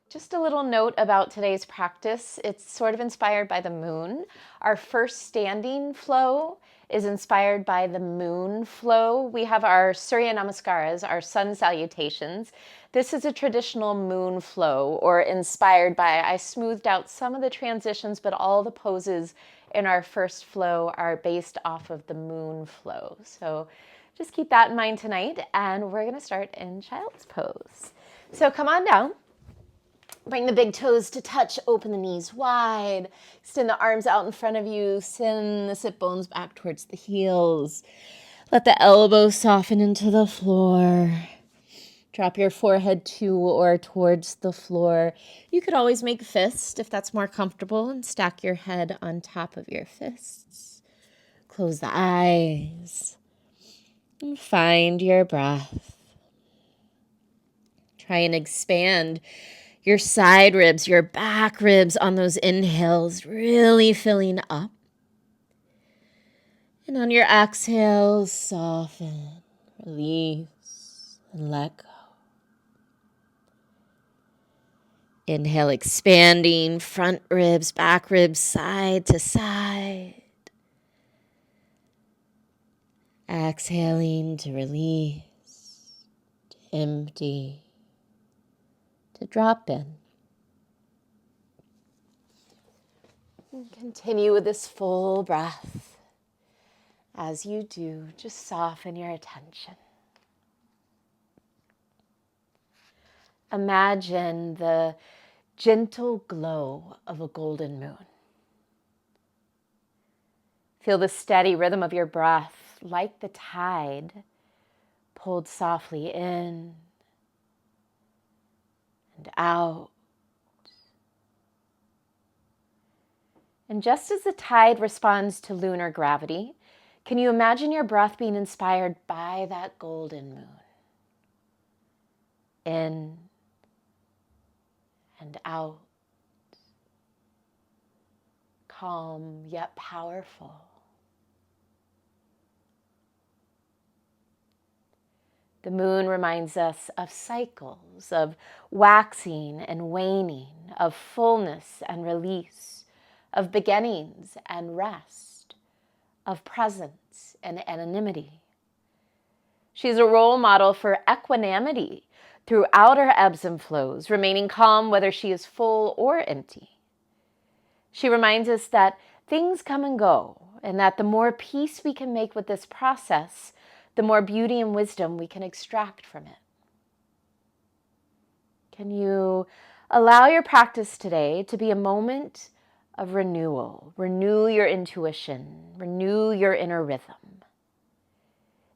Just a little note about today's practice. It's sort of inspired by the moon. Our first standing flow is inspired by the moon flow. We have our Surya Namaskaras, our sun salutations. This is a traditional moon flow, or inspired by. I smoothed out some of the transitions, but all the poses in our first flow are based off of the moon flow. So just keep that in mind tonight, and we're going to start in child's pose. So come on down. Bring the big toes to touch, open the knees wide, extend the arms out in front of you, send the sit bones back towards the heels. Let the elbows soften into the floor. Drop your forehead to or towards the floor. You could always make fists if that's more comfortable and stack your head on top of your fists. Close the eyes and find your breath. Try and expand your side ribs, your back ribs on those inhales, really filling up. And on your exhales, soften, release, and let go. Inhale, expanding, front ribs, back ribs, side to side. Exhaling to release, to empty, to drop in. And continue with this full breath. As you do, just soften your attention. Imagine the gentle glow of a golden moon. Feel the steady rhythm of your breath, like the tide, pulled softly in and out. And just as the tide responds to lunar gravity, can you imagine your breath being inspired by that golden moon? In and out. Calm yet powerful. The moon reminds us of cycles, of waxing and waning, of fullness and release, of beginnings and rest, of presence and anonymity. She's a role model for equanimity throughout her ebbs and flows, remaining calm whether she is full or empty. She reminds us that things come and go, and that the more peace we can make with this process, the more beauty and wisdom we can extract from it. Can you allow your practice today to be a moment of renewal? Renew your intuition, renew your inner rhythm.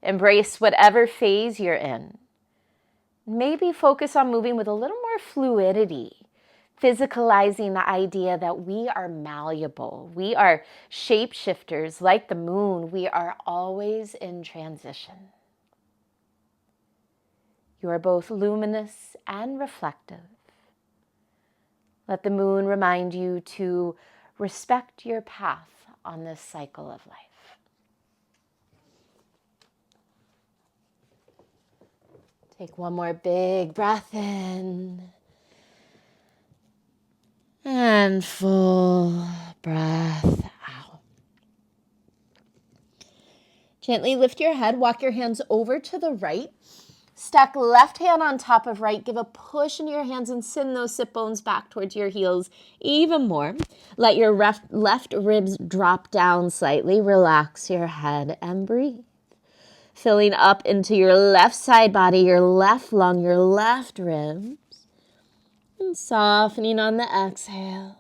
Embrace whatever phase you're in. Maybe focus on moving with a little more fluidity, physicalizing the idea that we are malleable. We are shapeshifters like the moon. We are always in transition. You are both luminous and reflective. Let the moon remind you to respect your path on this cycle of life. Take one more big breath in. And full breath out. Gently lift your head, walk your hands over to the right. Stack left hand on top of right. Give a push into your hands and send those sit bones back towards your heels even more. Let your left ribs drop down slightly. Relax your head and breathe. Filling up into your left side body, your left lung, your left ribs. And softening on the exhale.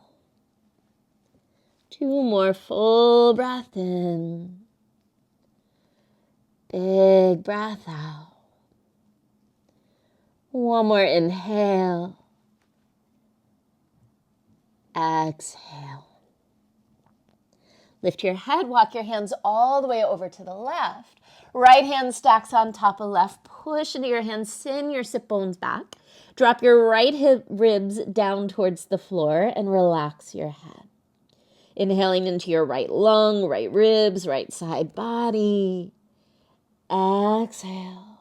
2 more full breath in. Big breath out. 1 more inhale. Exhale. Lift your head, walk your hands all the way over to the left. Right hand stacks on top of left. Push into your hands, send your sit bones back. Drop your right hip ribs down towards the floor and relax your head. Inhaling into your right lung, right ribs, right side body. Exhale.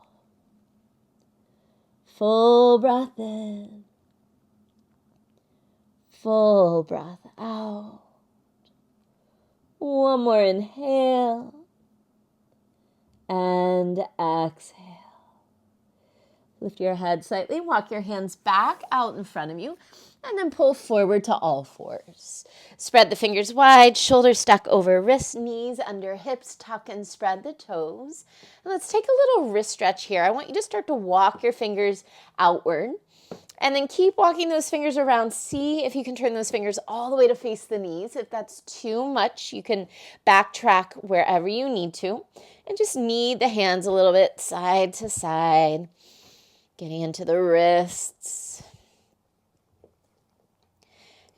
Full breath in. full breath out. One more inhale and exhale. Lift your head slightly, walk your hands back out in front of you, and then pull forward to all fours. Spread the fingers wide, shoulders stuck over wrists, knees under hips, tuck and spread the toes. And let's take a little wrist stretch here. I want you to start to walk your fingers outward, and then keep walking those fingers around. See if you can turn those fingers all the way to face the knees. If that's too much, you can backtrack wherever you need to, and just knead the hands a little bit side to side. Getting into the wrists.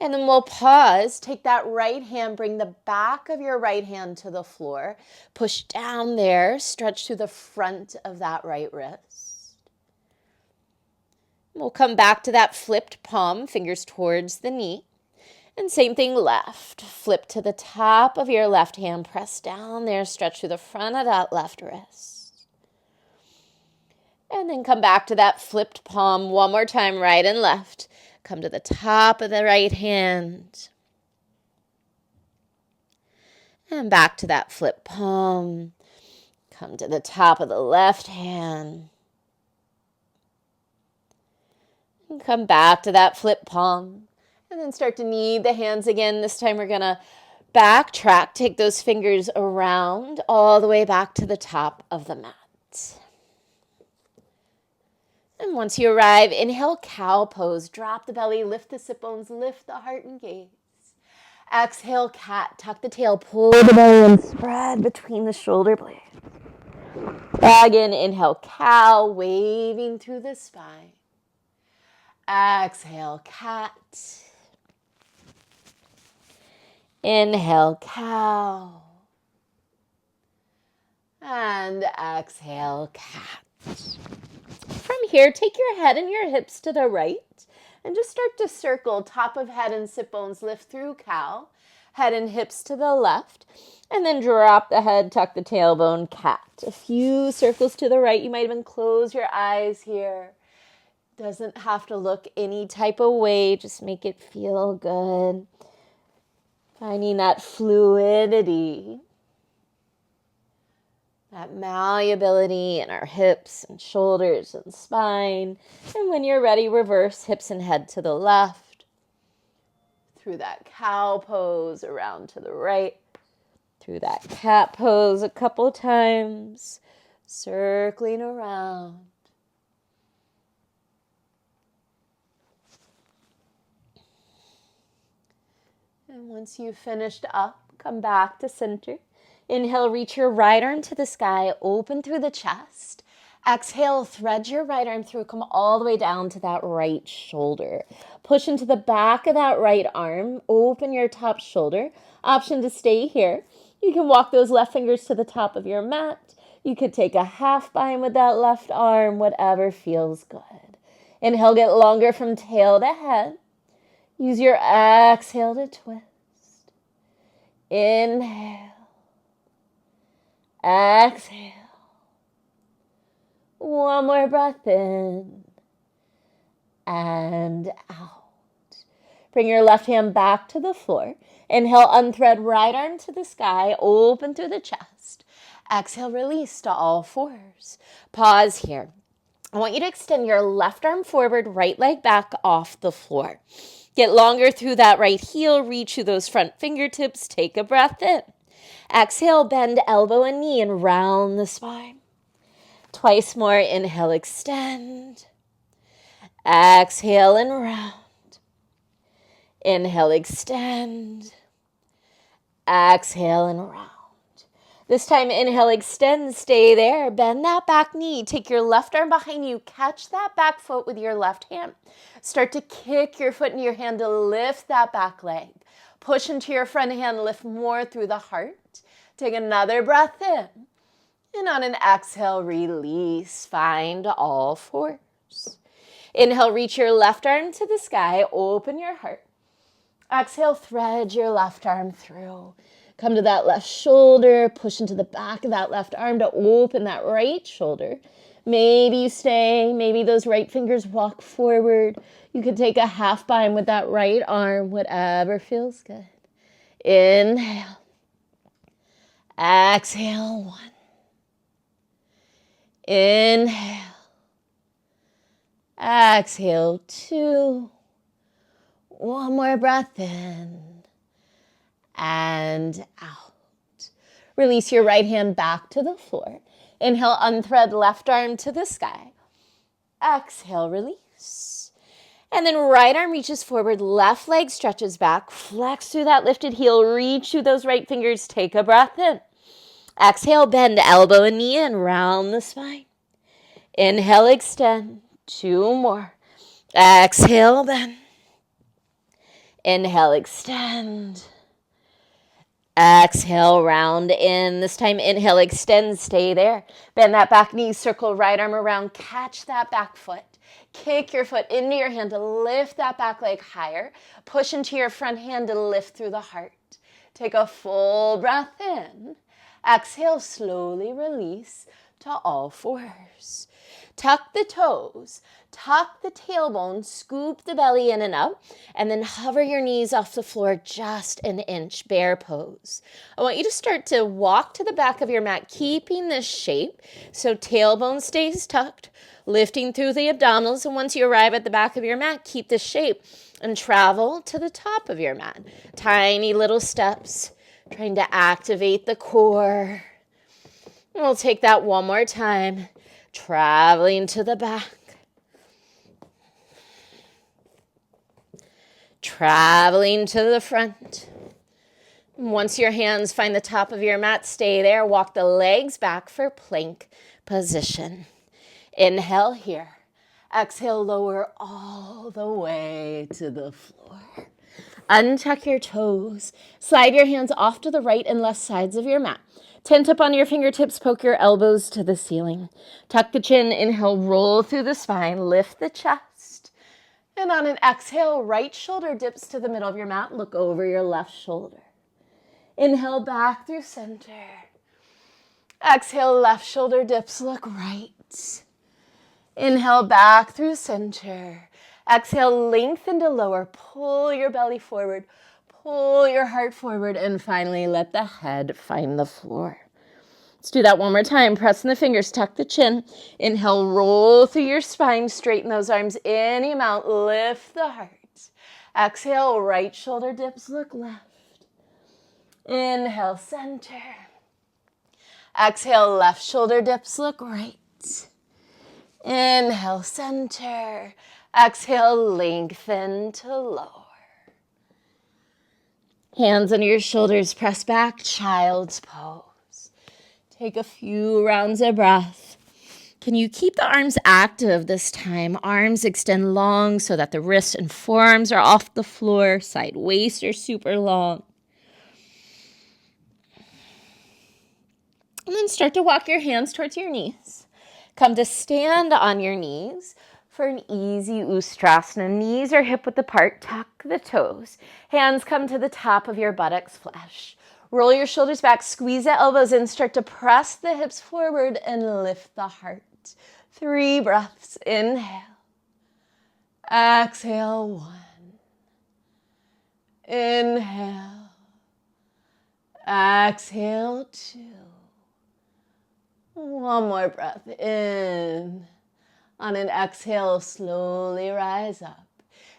And then we'll pause. Take that right hand, bring the back of your right hand to the floor. Push down there, stretch through the front of that right wrist. We'll come back to that flipped palm, fingers towards the knee. And same thing left. Flip to the top of your left hand, press down there, stretch through the front of that left wrist. And then come back to that flipped palm one more time, right and left. Come to the top of the right hand. And back to that flipped palm. Come to the top of the left hand. And come back to that flipped palm. And then start to knead the hands again. This time we're going to backtrack. Take those fingers around all the way back to the top of the mat. And once you arrive, inhale, cow pose. Drop the belly, lift the sit bones, lift the heart and gaze. Exhale, cat. Tuck the tail, pull the belly and spread between the shoulder blades. Again, inhale, cow, waving through the spine. Exhale, cat. Inhale, cow. And exhale, cat. From here, take your head and your hips to the right and just start to circle top of head and sit bones, lift through cow, head and hips to the left, and then drop the head, tuck the tailbone, cat. A few circles to the right. You might even close your eyes here. Doesn't have to look any type of way. Just make it feel good. Finding that fluidity. That malleability in our hips and shoulders and spine. And when you're ready, reverse hips and head to the left. Through that cow pose, around to the right. Through that cat pose a couple times. Circling around. And once you've finished up, come back to center. Inhale, reach your right arm to the sky, open through the chest. Exhale, thread your right arm through, come all the way down to that right shoulder. Push into the back of that right arm, open your top shoulder. Option to stay here. You can walk those left fingers to the top of your mat. You could take a half bind with that left arm, whatever feels good. Inhale, get longer from tail to head. Use your exhale to twist. Inhale. Exhale. One more breath in and out. Bring your left hand back to the floor. Inhale, unthread right arm to the sky, open through the chest. Exhale, release to all fours. Pause here. I want you to extend your left arm forward, right leg back off the floor. Get longer through that right heel, reach through those front fingertips, take a breath in. Exhale, bend elbow and knee and round the spine. Twice more, inhale, extend. Exhale and round. Inhale, extend. Exhale and round. This time, inhale, extend, stay there. Bend that back knee. Take your left arm behind you. Catch that back foot with your left hand. Start to kick your foot into your hand to lift that back leg. Push into your front hand, lift more through the heart. Take another breath in. And on an exhale, release. Find all fours. Inhale, reach your left arm to the sky. Open your heart. Exhale, thread your left arm through. Come to that left shoulder. Push into the back of that left arm to open that right shoulder. Maybe you stay. Maybe those right fingers walk forward. You could take a half bind with that right arm, whatever feels good. Inhale. Exhale, 1. Inhale. Exhale, 2. One more breath in and out. Release your right hand back to the floor. Inhale, unthread left arm to the sky. Exhale, release. And then right arm reaches forward, left leg stretches back. Flex through that lifted heel, reach through those right fingers. Take a breath in. Exhale, bend elbow and knee and round the spine. Inhale, extend. 2 more. Exhale, bend. Inhale, extend. Exhale, round in. This time, inhale, extend, stay there. Bend that back knee, circle right arm around, catch that back foot. Kick your foot into your hand to lift that back leg higher. Push into your front hand to lift through the heart. Take a full breath in. Exhale, slowly release to all fours. Tuck the toes, tuck the tailbone, scoop the belly in and up, and then hover your knees off the floor just an inch, bear pose. I want you to start to walk to the back of your mat, keeping this shape so tailbone stays tucked, lifting through the abdominals, and once you arrive at the back of your mat, keep this shape and travel to the top of your mat. Tiny little steps, trying to activate the core. And we'll take that one more time. Traveling to the back. Traveling to the front. Once your hands find the top of your mat, stay there. Walk the legs back for plank position. Inhale here. Exhale, lower all the way to the floor. Untuck your toes. Slide your hands off to the right and left sides of your mat. Tent up on your fingertips, poke your elbows to the ceiling. Tuck the chin, inhale, roll through the spine, lift the chest. And on an exhale, right shoulder dips to the middle of your mat, look over your left shoulder. Inhale, back through center. Exhale, left shoulder dips, look right. Inhale, back through center. Exhale, lengthen to lower, pull your belly forward. Pull your heart forward, and finally let the head find the floor. Let's do that one more time. Press in the fingers, tuck the chin. Inhale, roll through your spine, straighten those arms any amount, lift the heart. Exhale, right shoulder dips, look left. Inhale, center. Exhale, left shoulder dips, look right. Inhale, center. Exhale, lengthen to lower. Hands under your shoulders, press back, child's pose. Take a few rounds of breath. Can you keep the arms active this time? Arms extend long so that the wrists and forearms are off the floor. Side waists are super long. And then start to walk your hands towards your knees. Come to stand on your knees for an easy Ustrasana. Knees are hip width apart. Tuck the toes. Hands come to the top of your buttocks flesh. Roll your shoulders back. Squeeze the elbows in. Start to press the hips forward and lift the heart. 3 breaths. Inhale. Exhale. 1. Inhale. Exhale. 2. One more breath in. On an exhale, slowly rise up.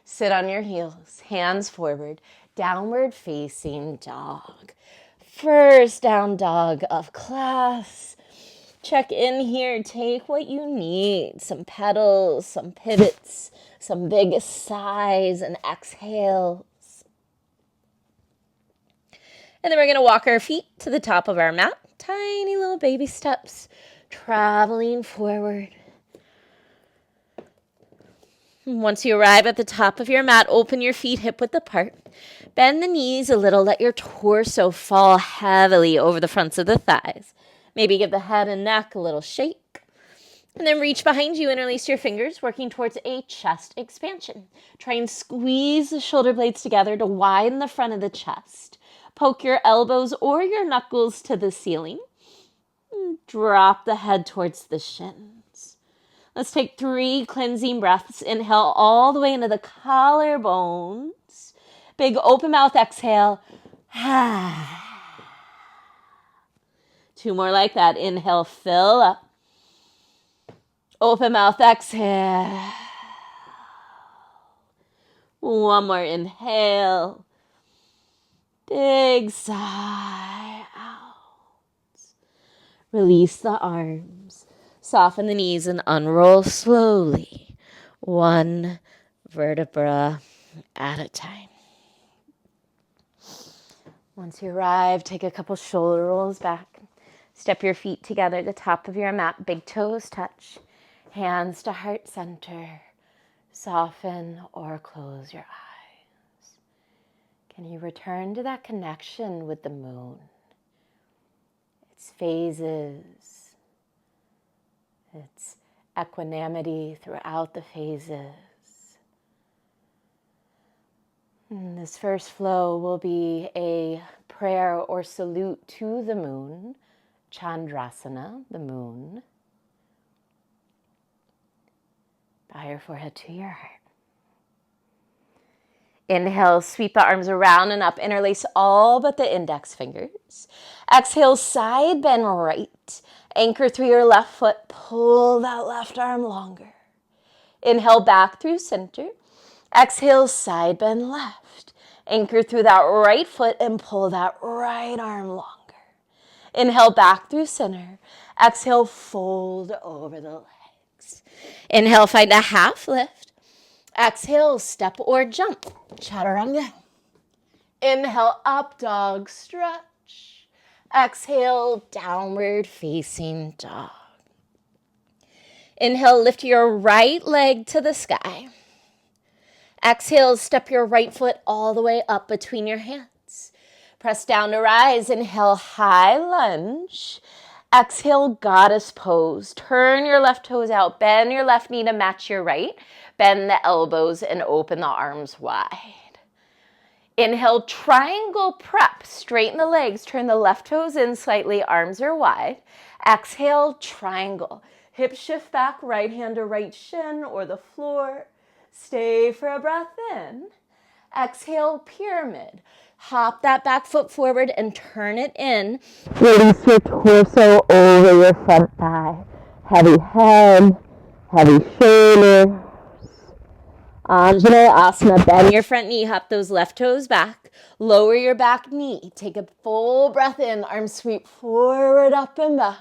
Sit on your heels, hands forward, downward facing dog. First down dog of class. Check in here, take what you need. Some pedals, some pivots, some big sighs and exhales. And then we're gonna walk our feet to the top of our mat. Tiny little baby steps, traveling forward. Once you arrive at the top of your mat, open your feet hip width apart. Bend the knees a little. Let your torso fall heavily over the fronts of the thighs. Maybe give the head and neck a little shake. And then reach behind you and release your fingers, working towards a chest expansion. Try and squeeze the shoulder blades together to widen the front of the chest. Poke your elbows or your knuckles to the ceiling. Drop the head towards the shins. Let's take 3 cleansing breaths. Inhale all the way into the collarbones. Big open mouth exhale. 2 more like that. Inhale, fill up. Open mouth exhale. 1 more inhale. Big sigh out. Release the arms. Soften the knees and unroll slowly. 1 vertebra at a time. Once you arrive, take a couple shoulder rolls back. Step your feet together at the top of your mat. Big toes touch. Hands to heart center. Soften or close your eyes. Can you return to that connection with the moon? Its phases, its equanimity throughout the phases. And this first flow will be a prayer or salute to the moon, Chandrasana, the moon. Bow your forehead to your heart. Inhale, sweep the arms around and up. Interlace all but the index fingers. Exhale, side bend right. Anchor through your left foot. Pull that left arm longer. Inhale, back through center. Exhale, side bend left. Anchor through that right foot and pull that right arm longer. Inhale, back through center. Exhale, fold over the legs. Inhale, find a half lift. Exhale, step or jump. Chaturanga. Inhale, up dog stretch. Exhale, downward facing dog. Inhale, lift your right leg to the sky. Exhale, step your right foot all the way up between your hands. Press down to rise. Inhale, high lunge. Exhale, goddess pose. Turn your left toes out. Bend your left knee to match your right. Bend the elbows and open the arms wide. Inhale, triangle prep. Straighten the legs. Turn the left toes in slightly. Arms are wide. Exhale, triangle. Hip shift back. Right hand to right shin or the floor. Stay for a breath in. Exhale, pyramid. Hop that back foot forward and turn it in. Release your torso over your front thigh. Heavy head, heavy shoulders. Anjaneyasana. Bend your front knee. Hop those left toes back. Lower your back knee. Take a full breath in. Arms sweep forward, up and back.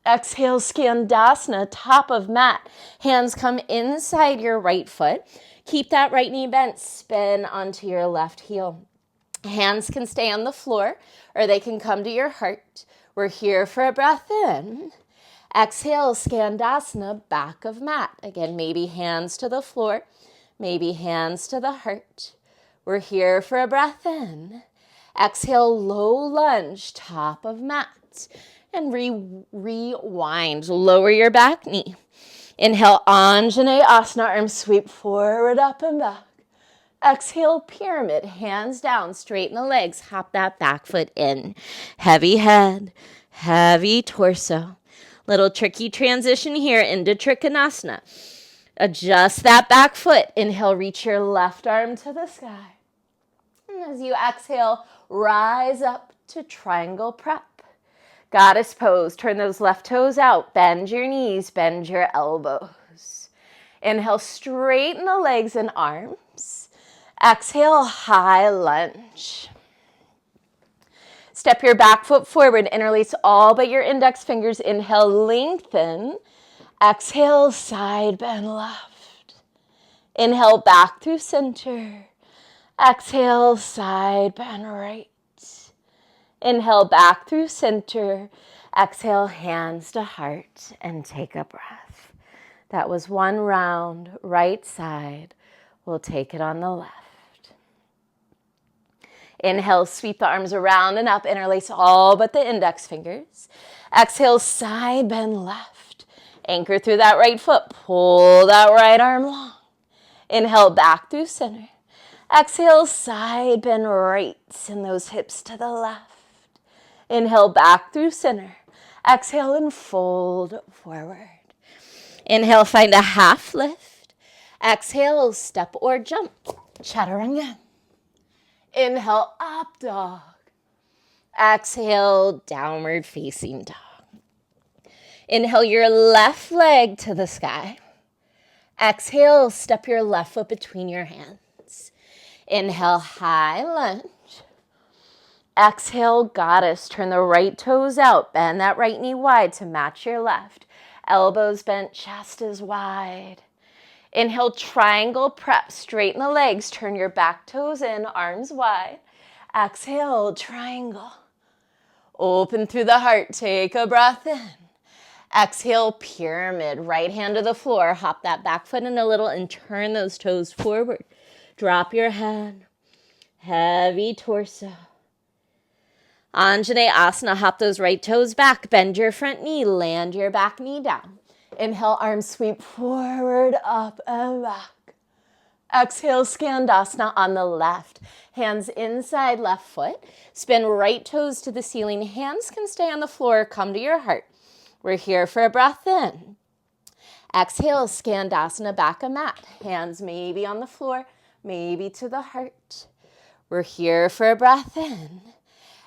Exhale, Skandasana, top of mat. Hands come inside your right foot. Keep that right knee bent. Spin onto your left heel. Hands can stay on the floor or they can come to your heart. We're here for a breath in. Exhale, Skandasana, back of mat. Again, maybe hands to the floor, maybe hands to the heart. We're here for a breath in. Exhale, low lunge, top of mat. And rewind. Lower your back knee. Inhale, Anjaneyasana, arms sweep forward, up and back. Exhale, pyramid, hands down, straighten the legs, hop that back foot in. Heavy head, heavy torso. Little tricky transition here into Trikonasana. Adjust that back foot. Inhale, reach your left arm to the sky. And as you exhale, rise up to triangle prep. Goddess pose. Turn those left toes out. Bend your knees. Bend your elbows. Inhale, straighten the legs and arms. Exhale, high lunge. Step your back foot forward. Interlace all but your index fingers. Inhale, lengthen. Exhale, side bend left. Inhale, back through center. Exhale, side bend right. Inhale, back through center. Exhale, hands to heart, and take a breath. That was one round, right side. We'll take it on the left. Inhale, sweep the arms around and up. Interlace all but the index fingers. Exhale, side bend left. Anchor through that right foot. Pull that right arm long. Inhale, back through center. Exhale, side bend right. Send those hips to the left. Inhale, back through center. Exhale and fold forward. Inhale, find a half lift. Exhale, step or jump. Chaturanga. Inhale, up dog. Exhale, downward facing dog. Inhale your left leg to the sky. Exhale, step your left foot between your hands. Inhale, high lunge. Exhale, goddess. Turn the right toes out. Bend that right knee wide to match your left. Elbows bent, chest is wide. Inhale, triangle prep. Straighten the legs. Turn your back toes in, arms wide. Exhale, triangle. Open through the heart. Take a breath in. Exhale, pyramid. Right hand to the floor. Hop that back foot in a little and turn those toes forward. Drop your head. Heavy torso. Anjane Asana, hop those right toes back. Bend your front knee. Land your back knee down. Inhale, arms sweep forward, up and back. Exhale, Skandasana on the left. Hands inside left foot. Spin right toes to the ceiling. Hands can stay on the floor. Come to your heart. We're here for a breath in. Exhale, Skandasana, back a mat. Hands maybe on the floor, maybe to the heart. We're here for a breath in.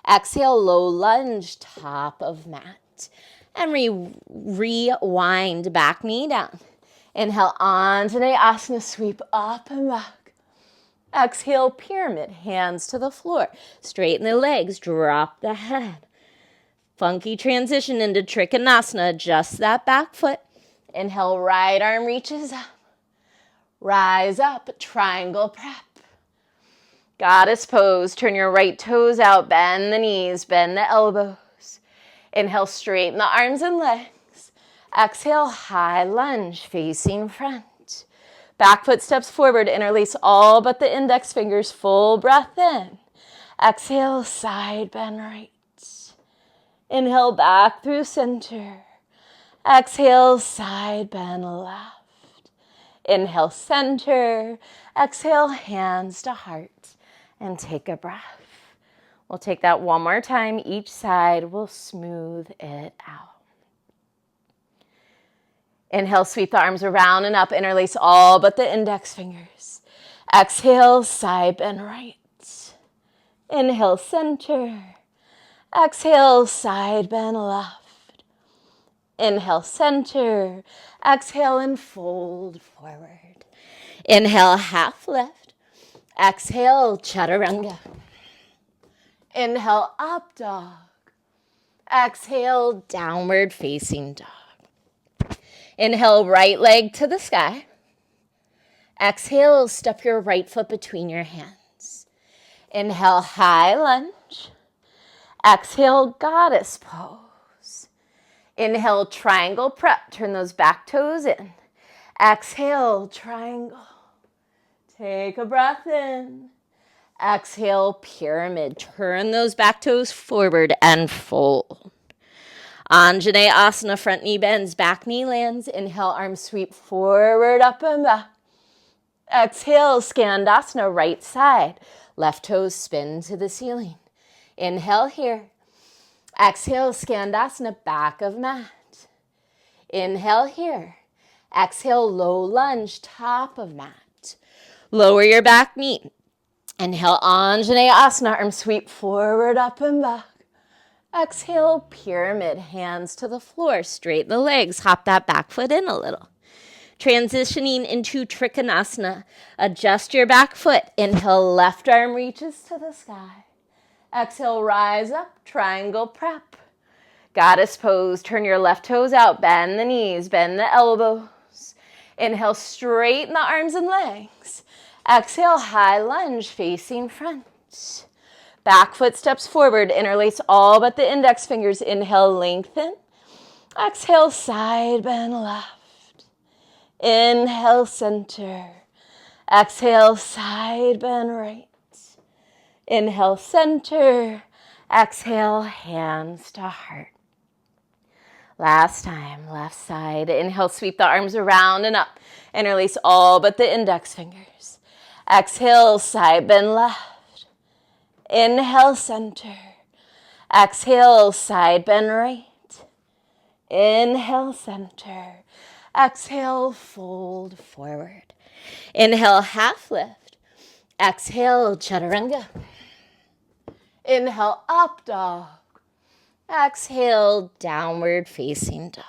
Exhale, low lunge, top of mat. And rewind, back knee down. Inhale, Anjane Asana, sweep up and back. Exhale, pyramid, hands to the floor. Straighten the legs, drop the head. Funky transition into Trikonasana. Adjust that back foot. Inhale, right arm reaches up. Rise up, triangle prep. Goddess pose. Turn your right toes out. Bend the knees, bend the elbows. Inhale, straighten the arms and legs. Exhale, high lunge, facing front. Back foot steps forward. Interlace all but the index fingers. Full breath in. Exhale, side bend right. Inhale, back through center. Exhale, side bend left. Inhale, center. Exhale, hands to heart. And take a breath. We'll take that one more time. Each side, we'll smooth it out. Inhale, sweep the arms around and up. Interlace all but the index fingers. Exhale, side bend right. Inhale, center. Exhale, side bend left. Inhale, center. Exhale and fold forward. Inhale, half lift. Exhale, chaturanga. Inhale, up dog. Exhale, downward facing dog. Inhale, right leg to the sky. Exhale, step your right foot between your hands. Inhale, high lunge. Exhale, goddess pose. Inhale, triangle prep. Turn those back toes in. Exhale, triangle. Take a breath in. Exhale, pyramid. Turn those back toes forward and fold. Anjane Asana, front knee bends, back knee lands. Inhale, arms sweep forward, up and back. Exhale, Skandasana, right side. Left toes spin to the ceiling. Inhale here. Exhale, Skandasana, back of mat. Inhale here. Exhale, low lunge, top of mat. Lower your back knee. Inhale, Anjane Asana, arms sweep forward, up and back. Exhale, pyramid, hands to the floor. Straighten the legs, hop that back foot in a little. Transitioning into Trikonasana. Adjust your back foot. Inhale, left arm reaches to the sky. Exhale, rise up, triangle prep. Goddess pose. Turn your left toes out. Bend the knees, bend the elbows. Inhale, straighten the arms and legs. Exhale, high lunge, facing front. Back foot steps forward. Interlace all but the index fingers. Inhale, lengthen. Exhale, side bend left. Inhale, center. Exhale, side bend right. Inhale, center. Exhale, hands to heart. Last time, left side. Inhale, sweep the arms around and up. Interlace all but the index fingers. Exhale, side bend left. Inhale, center. Exhale, side bend right. Inhale, center. Exhale, fold forward. Inhale, half lift. Exhale, chaturanga. Inhale, up dog. Exhale, downward facing dog.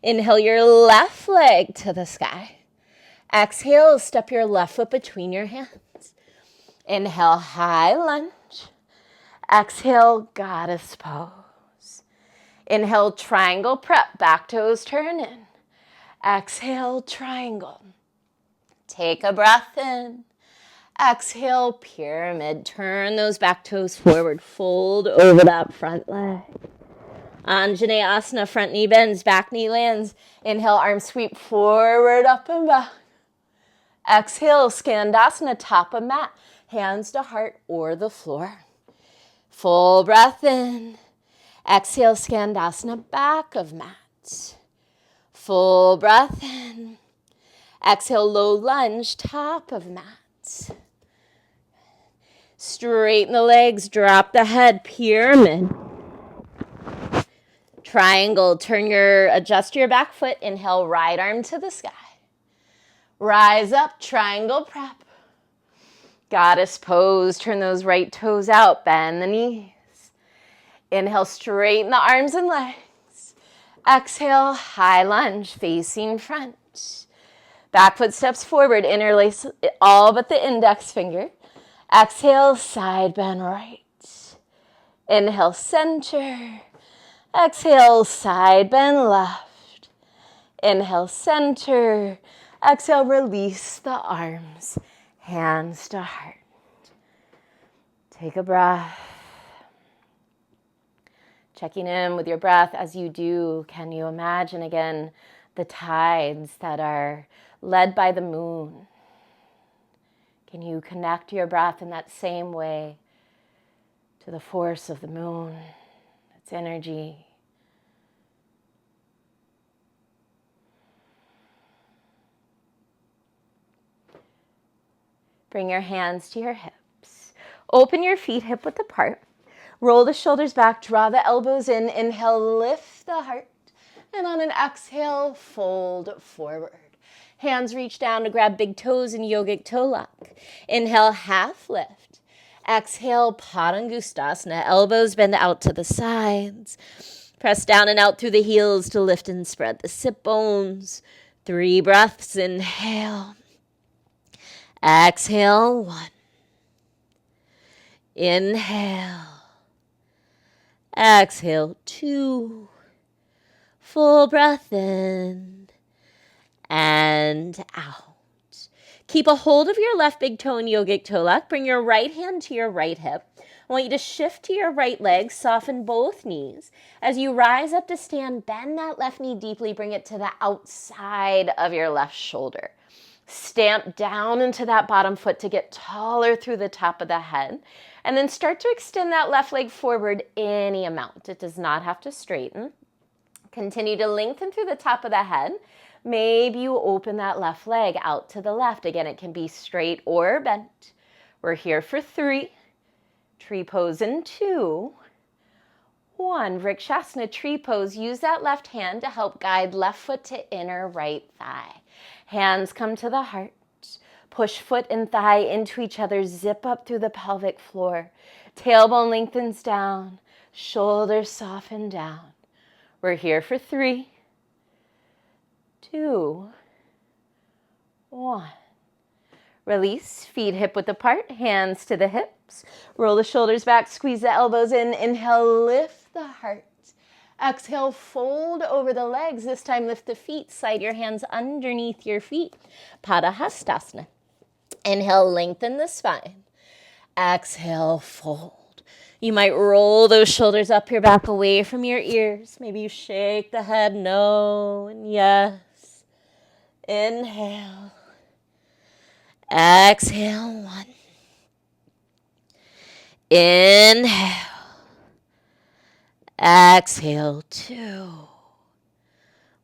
Inhale your left leg to the sky. Exhale, step your left foot between your hands. Inhale, high lunge. Exhale, goddess pose. Inhale, triangle prep, back toes turn in. Exhale, triangle. Take a breath in. Exhale, pyramid. Turn those back toes forward. Fold over that front leg. Anjaneyasana, front knee bends, back knee lands. Inhale, arm sweep forward, up and back. Exhale, Skandasana, top of mat. Hands to heart or the floor. Full breath in. Exhale, Skandasana, back of mat. Full breath in. Exhale, low lunge, top of mat. Straighten the legs, drop the head, pyramid. Triangle, adjust your back foot. Inhale, right arm to the sky. Rise up, triangle prep. Goddess pose, turn those right toes out, bend the knees. Inhale, straighten the arms and legs. Exhale, high lunge, facing front. Back foot steps forward, interlace all but the index finger. Exhale, side bend right. Inhale, center. Exhale, side bend left. Inhale, center. Exhale, release the arms, hands to heart. Take a breath. Checking in with your breath as you do, can you imagine again the tides that are led by the moon? Can you connect your breath in that same way to the force of the moon, its energy? Bring your hands to your hips. Open your feet hip width apart. Roll the shoulders back, draw the elbows in. Inhale, lift the heart. And on an exhale, fold forward. Hands reach down to grab big toes in yogic toe lock. Inhale, half lift. Exhale, Padangustasana. Elbows bend out to the sides. Press down and out through the heels to lift and spread the sit bones. 3 breaths. Inhale. Exhale, 1. Inhale. Exhale, 2. Full breath in and out. Keep a hold of your left big toe in yogic toe lock. Bring your right hand to your right hip. I want you to shift to your right leg, soften both knees. As you rise up to stand, bend that left knee deeply, bring it to the outside of your left shoulder. Stamp down into that bottom foot to get taller through the top of the head. And then start to extend that left leg forward any amount. It does not have to straighten. Continue to lengthen through the top of the head. Maybe you open that left leg out to the left. Again, it can be straight or bent. We're here for 3. Tree pose in 2. 1. Vrikshasana, tree pose. Use that left hand to help guide left foot to inner right thigh. Hands come to the heart. Push foot and thigh into each other. Zip up through the pelvic floor. Tailbone lengthens down. Shoulders soften down. We're here for 3, 2, 1. Release, feet hip width apart, hands to the hips. Roll the shoulders back, squeeze the elbows in. Inhale, lift the heart. Exhale, fold over the legs. This time lift the feet, slide your hands underneath your feet. Padahastasana. Inhale, lengthen the spine. Exhale, fold. You might roll those shoulders up your back away from your ears. Maybe you shake the head no and yes. Inhale. Exhale, 1. Inhale. Exhale, 2.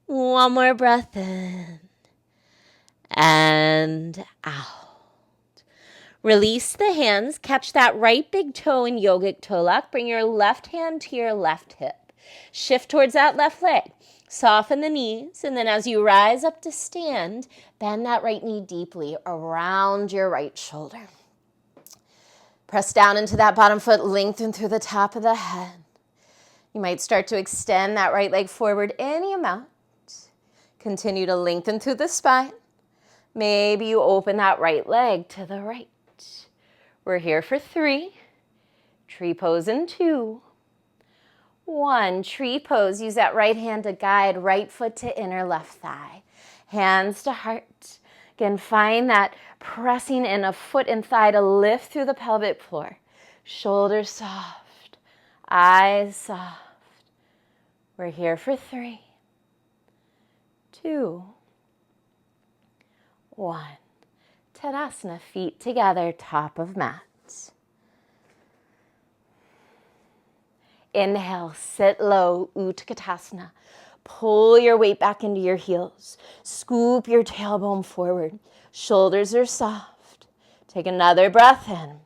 One more breath in and out. Release the hands. Catch that right big toe in yogic toe lock. Bring your left hand to your left hip. Shift towards that left leg. Soften the knees, and then as you rise up to stand, bend that right knee deeply around your right shoulder. Press down into that bottom foot, lengthen through the top of the head. You might start to extend that right leg forward any amount. Continue to lengthen through the spine. Maybe you open that right leg to the right. We're here for 3. Tree pose in 2. 1, tree pose. Use that right hand to guide right foot to inner left thigh. Hands to heart. Again, find that pressing in of foot and thigh to lift through the pelvic floor. Shoulders soft. Eyes soft. We're here for 3, 2, 1. Tadasana, feet together, top of mat. Inhale, sit low, Utkatasana. Pull your weight back into your heels. Scoop your tailbone forward. Shoulders are soft. Take another breath in.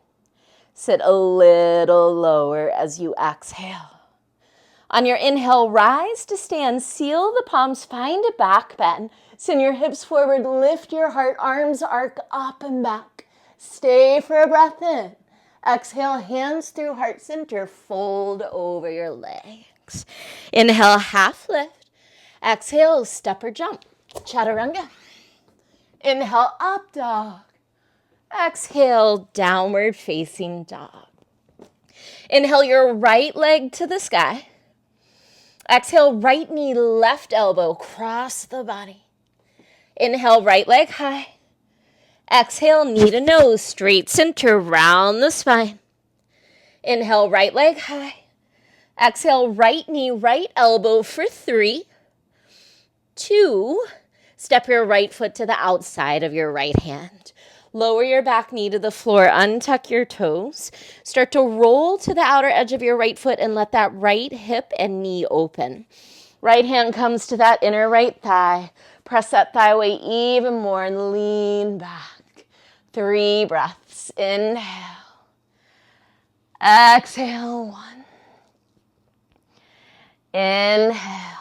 Sit a little lower as you exhale. On your inhale, rise to stand. Seal the palms, find a back bend. Send your hips forward, lift your heart, arms arc up and back. Stay for a breath in. Exhale, hands through heart center, fold over your legs. Inhale, half lift. Exhale, step or jump, chaturanga. Inhale, up dog. Exhale, downward facing dog. Inhale your right leg to the sky. Exhale, right knee, left elbow, cross the body. Inhale, right leg high. Exhale, knee to nose, straight center, round the spine. Inhale, right leg high. Exhale, right knee, right elbow for 3, 2. Step your right foot to the outside of your right hand. Lower your back knee to the floor, untuck your toes. Start to roll to the outer edge of your right foot and let that right hip and knee open. Right hand comes to that inner right thigh. Press that thigh away even more and lean back. 3 breaths. Inhale. Exhale. 1. Inhale.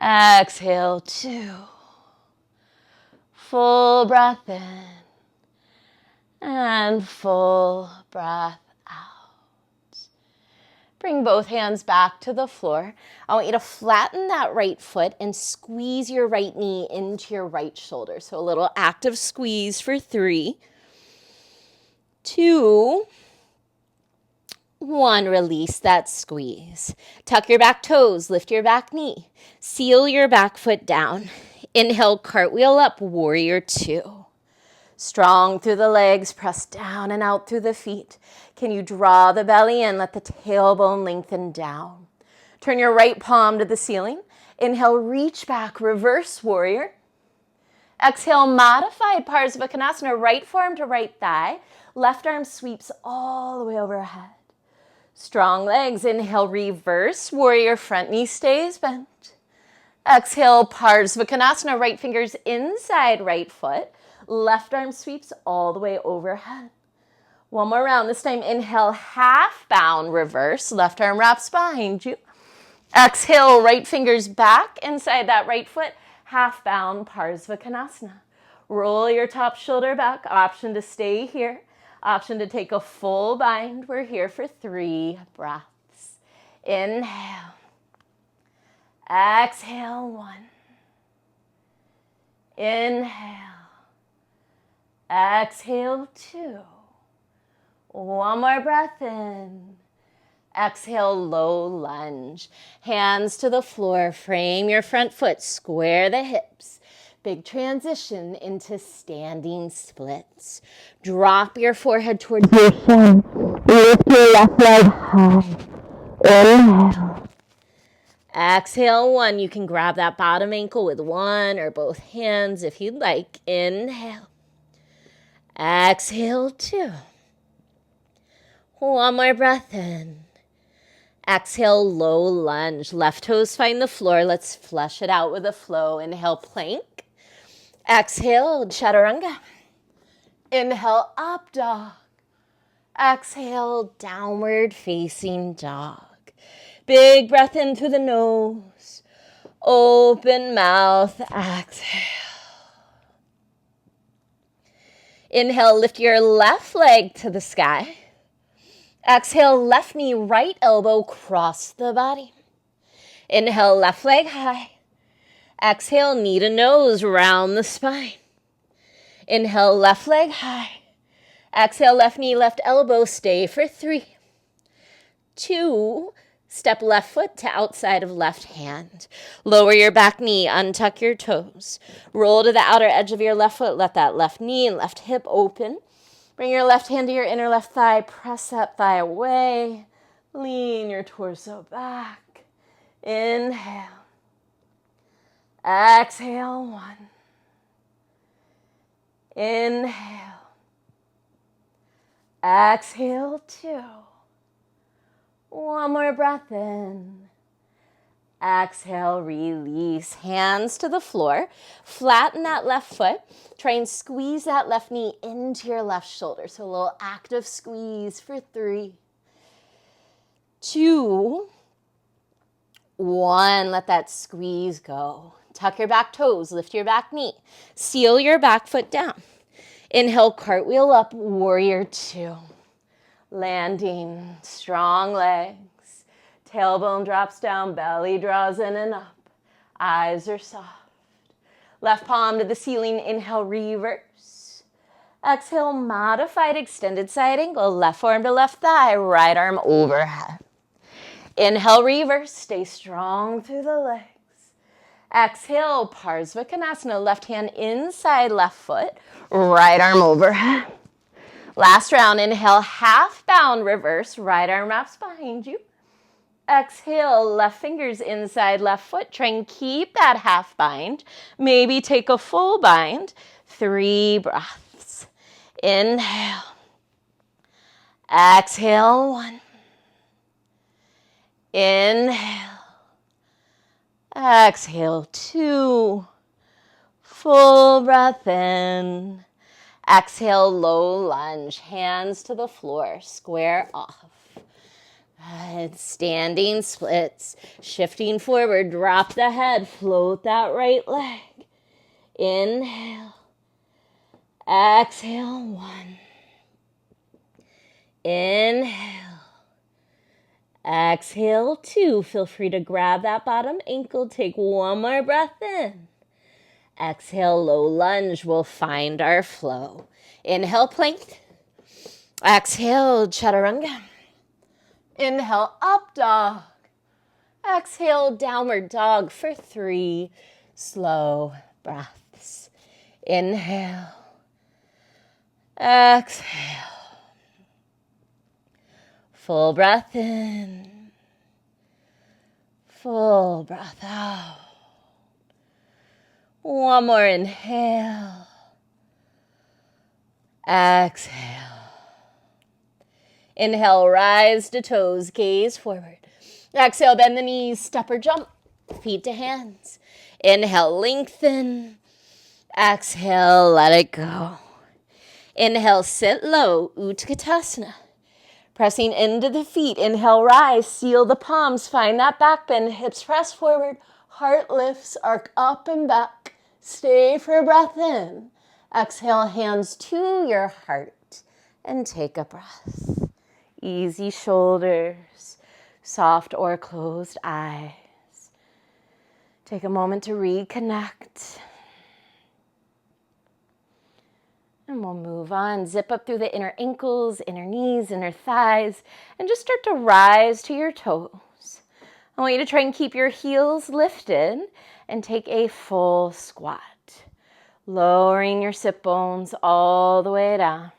Exhale. 2. Full breath in. And full breath out. Bring both hands back to the floor. I want you to flatten that right foot and squeeze your right knee into your right shoulder. So a little active squeeze for 3, 2, 1. Release that squeeze. Tuck your back toes, lift your back knee. Seal your back foot down. Inhale, cartwheel up, warrior 2. Strong through the legs, press down and out through the feet. Can you draw the belly in? Let the tailbone lengthen down. Turn your right palm to the ceiling. Inhale, reach back, reverse warrior. Exhale, modified Parsvakonasana, right forearm to right thigh. Left arm sweeps all the way overhead. Strong legs. Inhale, reverse warrior, front knee stays bent. Exhale, Parsvakonasana, right fingers inside right foot. Left arm sweeps all the way overhead. One more round. This time, inhale, half bound, reverse. Left arm wraps behind you. Exhale, right fingers back inside that right foot. Half bound, Parsvakonasana. Roll your top shoulder back. Option to stay here. Option to take a full bind. We're here for 3 breaths. Inhale. Exhale, 1. Inhale. Exhale, 2. One more breath in. Exhale, low lunge. Hands to the floor. Frame your front foot. Square the hips. Big transition into standing splits. Drop your forehead towards your shin. Lift your left leg high. Inhale. Exhale, 1. You can grab that bottom ankle with one or both hands if you'd like. Inhale. Exhale, 2. One more breath in. Exhale, low lunge. Left toes find the floor. Let's flush it out with a flow. Inhale, plank. Exhale, chaturanga. Inhale, up dog. Exhale, downward facing dog. Big breath in through the nose. Open mouth. Exhale. Inhale, lift your left leg to the sky. Exhale, left knee, right elbow, cross the body. Inhale, left leg high. Exhale, knee to nose, round the spine. Inhale, left leg high. Exhale, left knee, left elbow, stay for 3, 2, step left foot to outside of left hand. Lower your back knee, untuck your toes. Roll to the outer edge of your left foot, let that left knee and left hip open. Bring your left hand to your inner left thigh, press that thigh away. Lean your torso back. Inhale. Exhale, 1. Inhale. Exhale, 2. One more breath in. Exhale, release. Hands to the floor. Flatten that left foot. Try and squeeze that left knee into your left shoulder. So a little active squeeze for 3, 2, 1. Let that squeeze go. Tuck your back toes. Lift your back knee. Seal your back foot down. Inhale, cartwheel up, warrior 2. Landing, strong legs. Tailbone drops down, belly draws in and up. Eyes are soft. Left palm to the ceiling, inhale, reverse. Exhale, modified extended side angle. Left forearm to left thigh, right arm overhead. Inhale, reverse, stay strong through the legs. Exhale, Parsvakonasana, left hand inside left foot, right arm overhead. Last round, inhale, half bound reverse, right arm wraps behind you. Exhale, left fingers inside left foot. Try and keep that half bind. Maybe take a full bind. 3 breaths. Inhale. Exhale, 1. Inhale. Exhale, 2. Full breath in. Exhale, low lunge. Hands to the floor. Square off. Good. Standing splits. Shifting forward. Drop the head. Float that right leg. Inhale. Exhale, 1. Inhale. Exhale, 2. Feel free to grab that bottom ankle. Take one more breath in. Exhale, low lunge. We'll find our flow. Inhale, plank. Exhale, chaturanga. Inhale, up dog. Exhale, downward dog for 3 slow breaths. Inhale. Exhale. Full breath in. Full breath out. One more inhale. Exhale. Inhale, rise to toes, gaze forward. Exhale, bend the knees, step or jump, feet to hands. Inhale, lengthen. Exhale, let it go. Inhale, sit low, Utkatasana. Pressing into the feet, inhale, rise, seal the palms, find that back bend, hips press forward, heart lifts, arc up and back. Stay for a breath in. Exhale, hands to your heart and take a breath. Easy shoulders, soft or closed eyes. Take a moment to reconnect. And we'll move on. Zip up through the inner ankles, inner knees, inner thighs, and just start to rise to your toes. I want you to try and keep your heels lifted and take a full squat. Lowering your sit bones all the way down.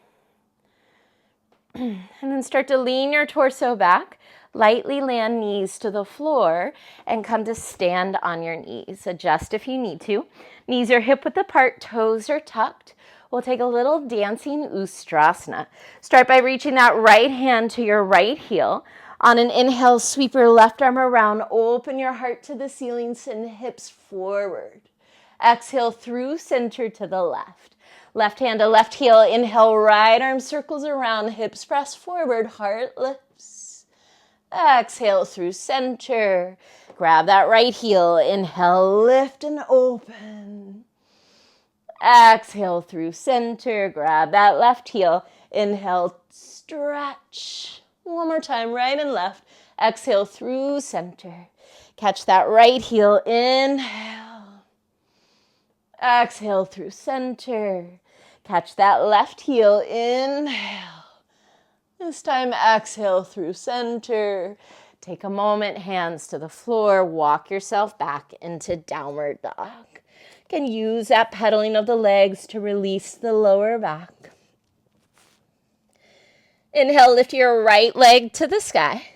And then start to lean your torso back. Lightly land knees to the floor and come to stand on your knees. Adjust if you need to. Knees are hip width apart, toes are tucked. We'll take a little dancing Ustrasana. Start by reaching that right hand to your right heel. On an inhale, sweep your left arm around. Open your heart to the ceiling, send hips forward. Exhale through center to the left. Left hand to left heel. Inhale, right arm circles around, hips press forward, heart lifts. Exhale through center. Grab that right heel. Inhale, lift and open. Exhale through center. Grab that left heel. Inhale, stretch. One more time, right and left. Exhale through center. Catch that right heel. Inhale. Exhale through center. Catch that left heel. Inhale. This time, exhale through center. Take a moment, hands to the floor. Walk yourself back into downward dog. You can use that pedaling of the legs to release the lower back. Inhale, lift your right leg to the sky.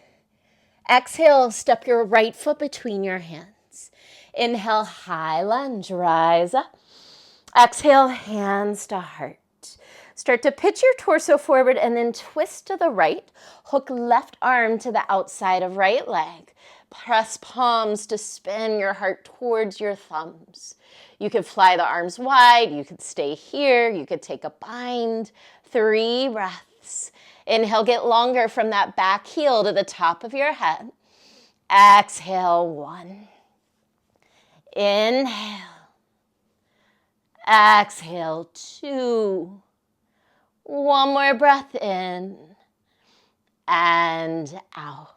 Exhale, step your right foot between your hands. Inhale, high lunge, rise up. Exhale, hands to heart. Start to pitch your torso forward and then twist to the right. Hook left arm to the outside of right leg. Press palms to spin your heart towards your thumbs. You could fly the arms wide. You could stay here. You could take a bind. 3 breaths. Inhale, get longer from that back heel to the top of your head. Exhale, 1. Inhale. Exhale, 2. One more breath in and out.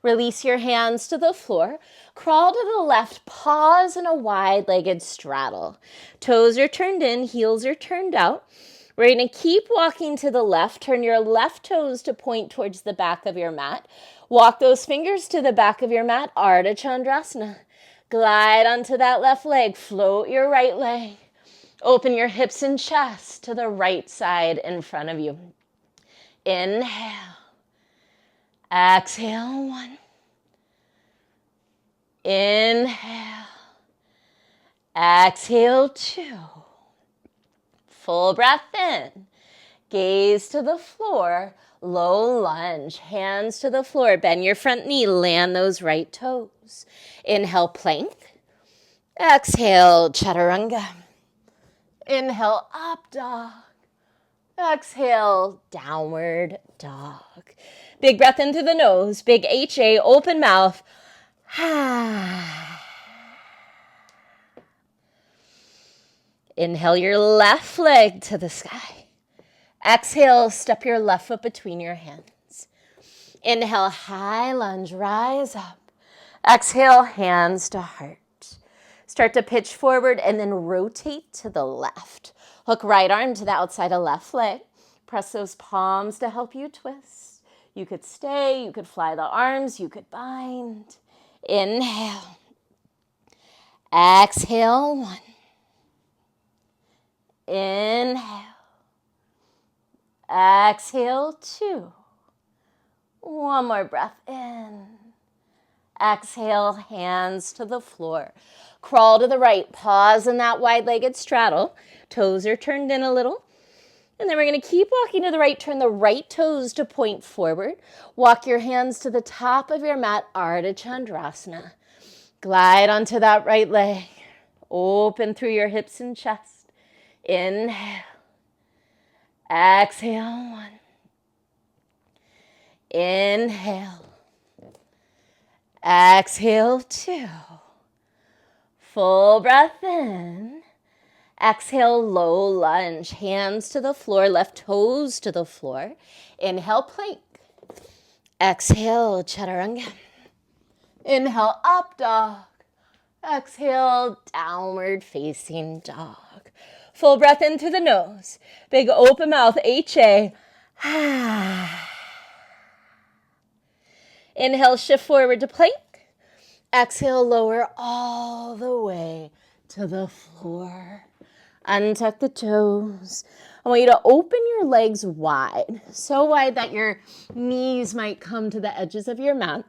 Release your hands to the floor. Crawl to the left. Pause in a wide-legged straddle. Toes are turned in. Heels are turned out. We're going to keep walking to the left. Turn your left toes to point towards the back of your mat. Walk those fingers to the back of your mat. Ardha Chandrasana. Glide onto that left leg. Float your right leg. Open your hips and chest to the right side in front of you. Inhale. Exhale, 1. Inhale. Exhale, 2. Full breath in. Gaze to the floor. Low lunge. Hands to the floor. Bend your front knee. Land those right toes. Inhale, plank. Exhale, chaturanga. Inhale, up dog. Exhale, downward dog. Big breath in through the nose. Big HA, open mouth. Inhale your left leg to the sky. Exhale, step your left foot between your hands. Inhale, high lunge, rise up. Exhale, hands to heart. Start to pitch forward and then rotate to the left. Hook right arm to the outside of left leg. Press those palms to help you twist. You could stay, you could fly the arms, you could bind. Inhale. Exhale, 1. Inhale. Exhale, 2. One more breath in. Exhale, hands to the floor. Crawl to the right. Pause in that wide-legged straddle. Toes are turned in a little. And then we're going to keep walking to the right. Turn the right toes to point forward. Walk your hands to the top of your mat, Ardha Chandrasana. Glide onto that right leg. Open through your hips and chest. Inhale. Exhale, 1. Inhale. Exhale, 2. Full breath in. Exhale, low lunge. Hands to the floor, left toes to the floor. Inhale, plank. Exhale, chaturanga. Inhale, up dog. Exhale, downward facing dog. Full breath in through the nose. Big open mouth, HA. Inhale, shift forward to plank. Exhale, lower all the way to the floor. Untuck the toes. I want you to open your legs wide, so wide that your knees might come to the edges of your mat.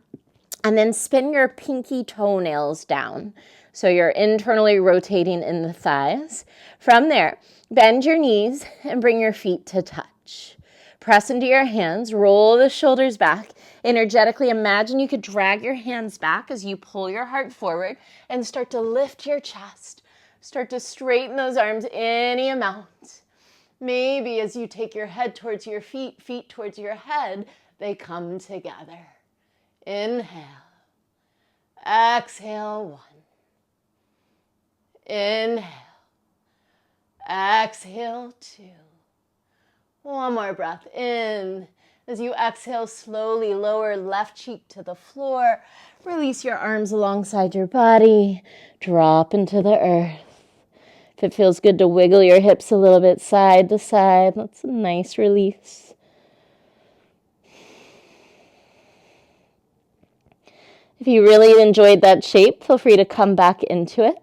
And then spin your pinky toenails down. So you're internally rotating in the thighs. From there, bend your knees and bring your feet to touch. Press into your hands, roll the shoulders back. Energetically imagine you could drag your hands back as you pull your heart forward and start to lift your chest. Start to straighten those arms any amount. Maybe as you take your head towards your feet, feet towards your head, they come together. Inhale. Exhale, 1. Inhale. Exhale, 2. One more breath in. As you exhale, slowly lower left cheek to the floor. Release your arms alongside your body. Drop into the earth. If it feels good to wiggle your hips a little bit side to side, that's a nice release. If you really enjoyed that shape, feel free to come back into it.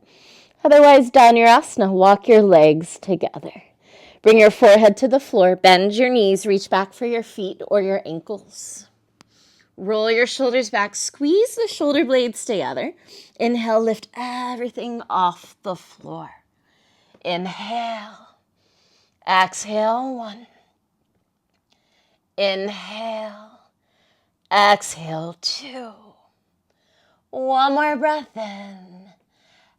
Otherwise, Dhanurasana, walk your legs together. Bring your forehead to the floor, bend your knees, reach back for your feet or your ankles. Roll your shoulders back, squeeze the shoulder blades together. Inhale, lift everything off the floor. Inhale. Exhale, 1. Inhale. Exhale, 2. One more breath in.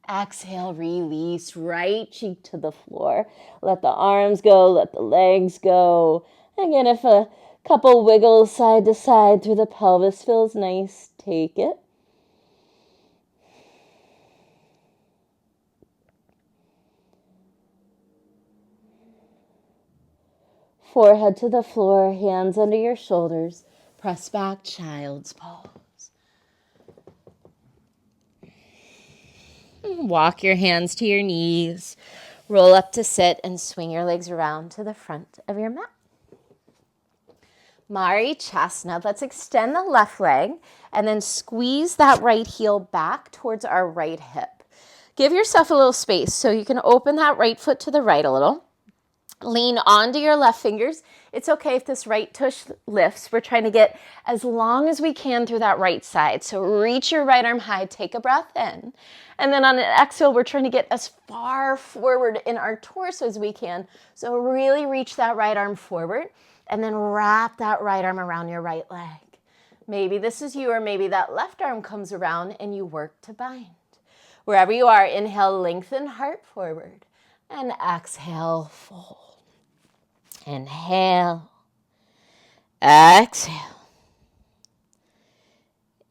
Exhale, release, right cheek to the floor. Let the arms go, let the legs go. Again, if a couple wiggles side to side through the pelvis feels nice, take it. Forehead to the floor, hands under your shoulders. Press back, child's pose. Walk your hands to your knees. Roll up to sit and swing your legs around to the front of your mat. Marichasana. Let's extend the left leg and then squeeze that right heel back towards our right hip. Give yourself a little space so you can open that right foot to the right a little. Lean onto your left fingers. It's okay if this right tush lifts. We're trying to get as long as we can through that right side. So reach your right arm high, take a breath in. And then on an exhale, we're trying to get as far forward in our torso as we can. So really reach that right arm forward and then wrap that right arm around your right leg. Maybe this is you, or maybe that left arm comes around and you work to bind. Wherever you are, inhale, lengthen heart forward, and exhale, fold. Inhale, exhale,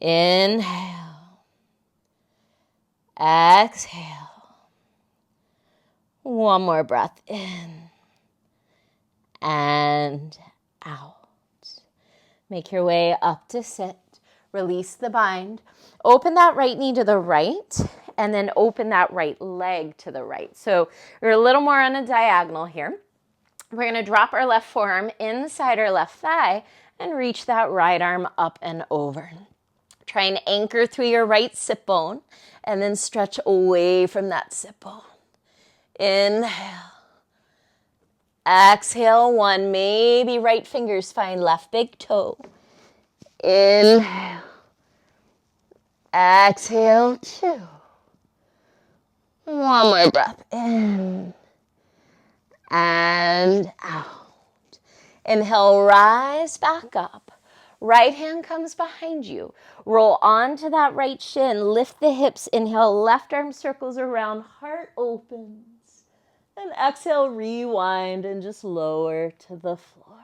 inhale, exhale. One more breath in and out. Make your way up to sit. Release the bind. Open that right knee to the right and then open that right leg to the right. So we're a little more on a diagonal here. We're going to drop our left forearm inside our left thigh and reach that right arm up and over. Try and anchor through your right sit bone and then stretch away from that sit bone. Inhale. Exhale, 1. Maybe right fingers find left big toe. Inhale. Exhale, 2. One more breath in and out. Inhale, rise back up. Right hand comes behind you. Roll onto that right shin. Lift the hips. Inhale, left arm circles around. Heart opens. And exhale, rewind and just lower to the floor.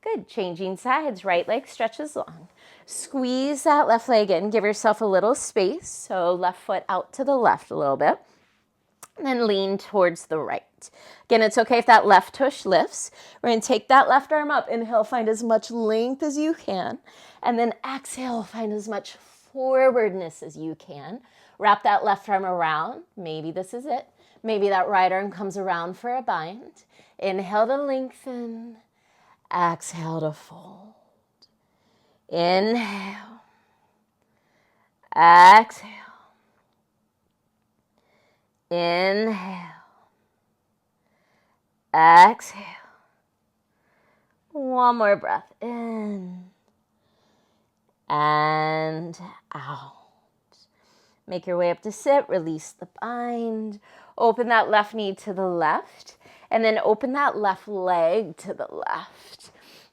Good. Changing sides. Right leg stretches long. Squeeze that left leg in. Give yourself a little space. So left foot out to the left a little bit. And then lean towards the right. Again, it's okay if that left tush lifts. We're going to take that left arm up. Inhale, find as much length as you can. And then exhale, find as much forwardness as you can. Wrap that left arm around. Maybe this is it. Maybe that right arm comes around for a bind. Inhale to lengthen. Exhale to fold. Inhale. Exhale. Inhale. Exhale. One more breath in and out. Make your way up to sit. Release the bind. Open that left knee to the left. And then open that left leg to the left.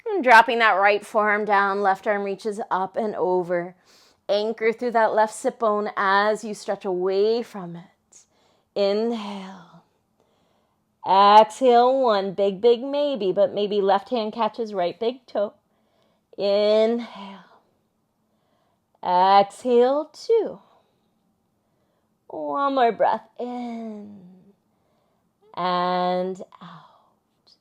And dropping that right forearm down. Left arm reaches up and over. Anchor through that left sit bone as you stretch away from it. Inhale. Exhale, 1. Big, big maybe, but maybe left hand catches right big toe. Inhale. Exhale, 2. One more breath in and out.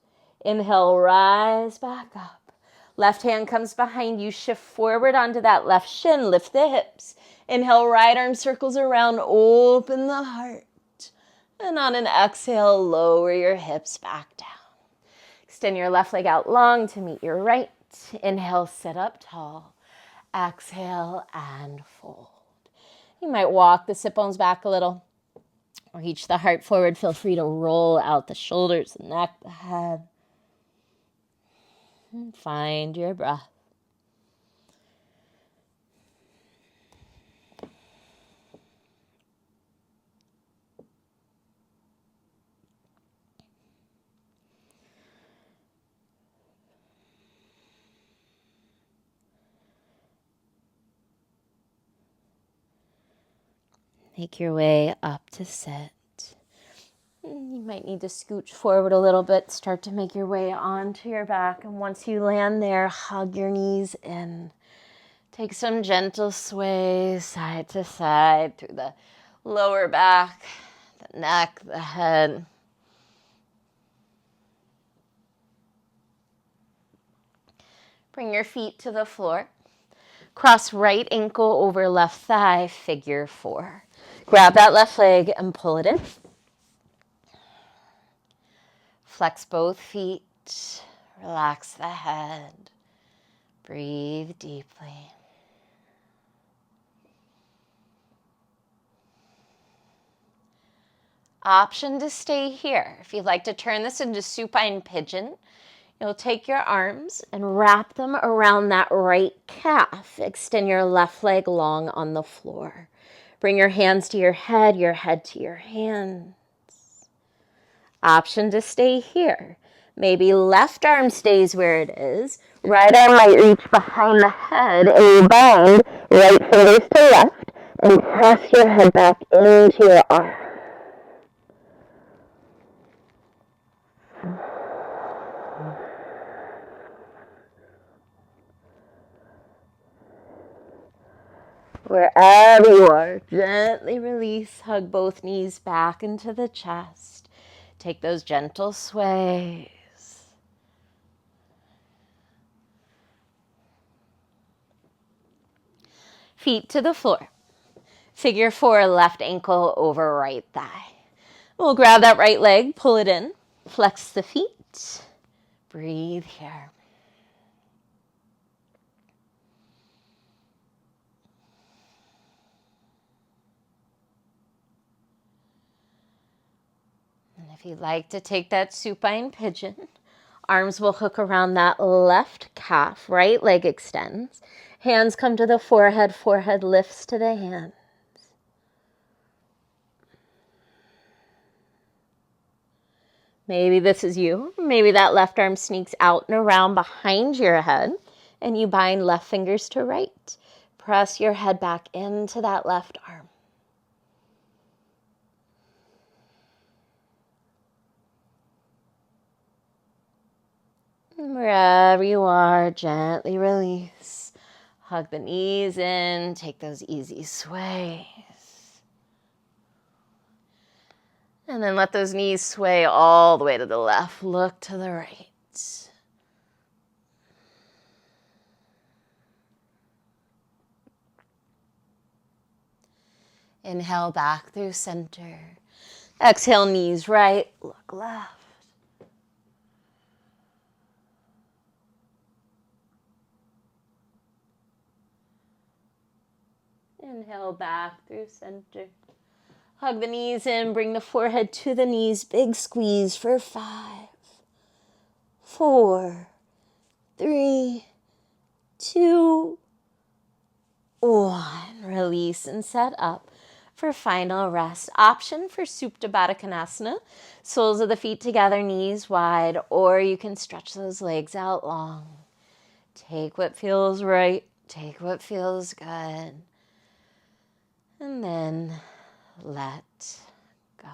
Inhale, rise back up. Left hand comes behind you. Shift forward onto that left shin. Lift the hips. Inhale, right arm circles around. Open the heart. And on an exhale, lower your hips back down. Extend your left leg out long to meet your right. Inhale, sit up tall. Exhale and fold. You might walk the sit bones back a little. Reach the heart forward. Feel free to roll out the shoulders, the neck, the head. And find your breath. Make your way up to sit. You might need to scooch forward a little bit. Start to make your way onto your back. And once you land there, hug your knees in. Take some gentle sway side to side through the lower back, the neck, the head. Bring your feet to the floor. Cross right ankle over left thigh, figure 4. Grab that left leg and pull it in. Flex both feet. Relax the head. Breathe deeply. Option to stay here. If you'd like to turn this into supine pigeon, you'll take your arms and wrap them around that right calf. Extend your left leg long on the floor. Bring your hands to your head to your hands. Option to stay here. Maybe left arm stays where it is. Right arm might reach behind the head and you bind right fingers to left and press your head back into your arm. Wherever you are, gently release. Hug both knees back into the chest. Take those gentle sways. Feet to the floor. Figure 4, left ankle over right thigh. We'll grab that right leg, pull it in, flex the feet. Breathe here. And if you'd like to take that supine pigeon, arms will hook around that left calf, right leg extends. Hands come to the forehead, forehead lifts to the hands. Maybe this is you. Maybe that left arm sneaks out and around behind your head and you bind left fingers to right. Press your head back into that left arm. And wherever you are, gently release. Hug the knees in, take those easy sways. And then let those knees sway all the way to the left. Look to the right. Inhale back through center. Exhale, knees right, look left. Inhale back through center. Hug the knees in, bring the forehead to the knees. Big squeeze for 5, 4, 3, 2, 1. Release and set up for final rest. Option for Supta Baddha Konasana. Soles of the feet together, knees wide, or you can stretch those legs out long. Take what feels right. Take what feels good. And then let go.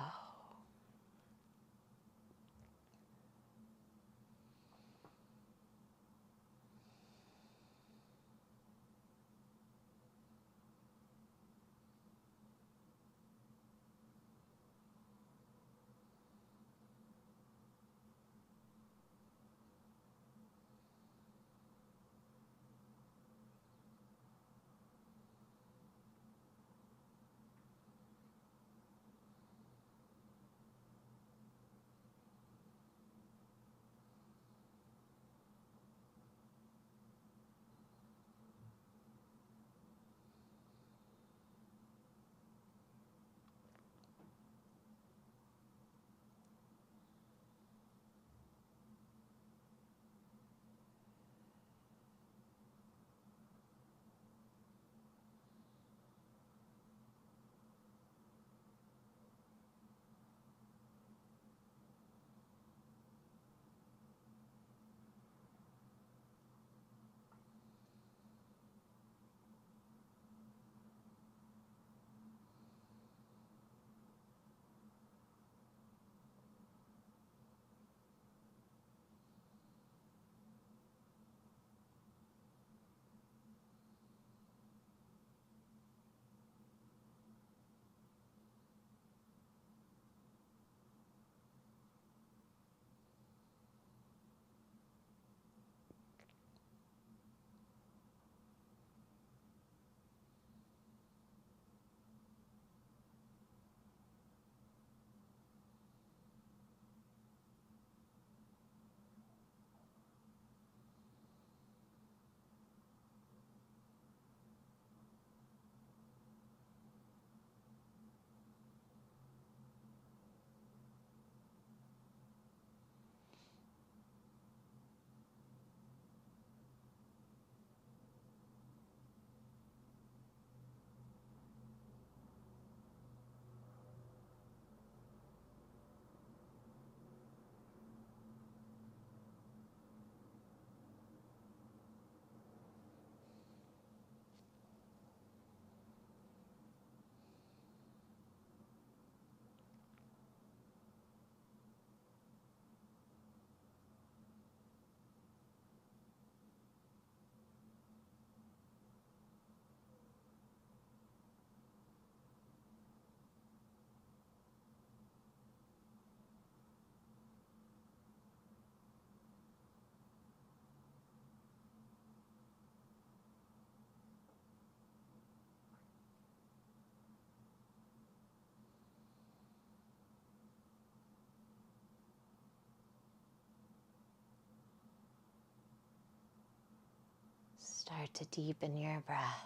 Start to deepen your breath.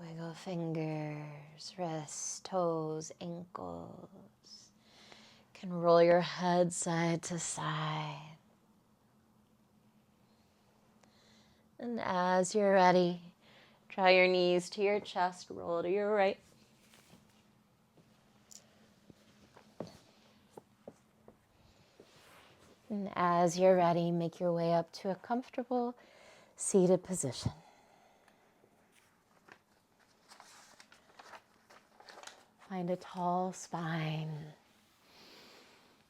Wiggle fingers, wrists, toes, ankles. You can roll your head side to side. And as you're ready, draw your knees to your chest, roll to your right. And as you're ready, make your way up to a comfortable seated position. Find a tall spine.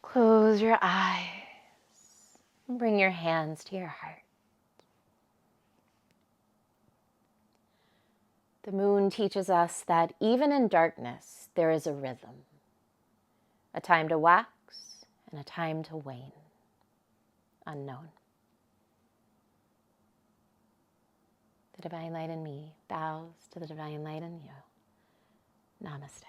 Close your eyes and bring your hands to your heart. The moon teaches us that even in darkness, there is a rhythm, a time to wax and a time to wane, unknown. The divine light in me bows to the divine light in you. Namaste.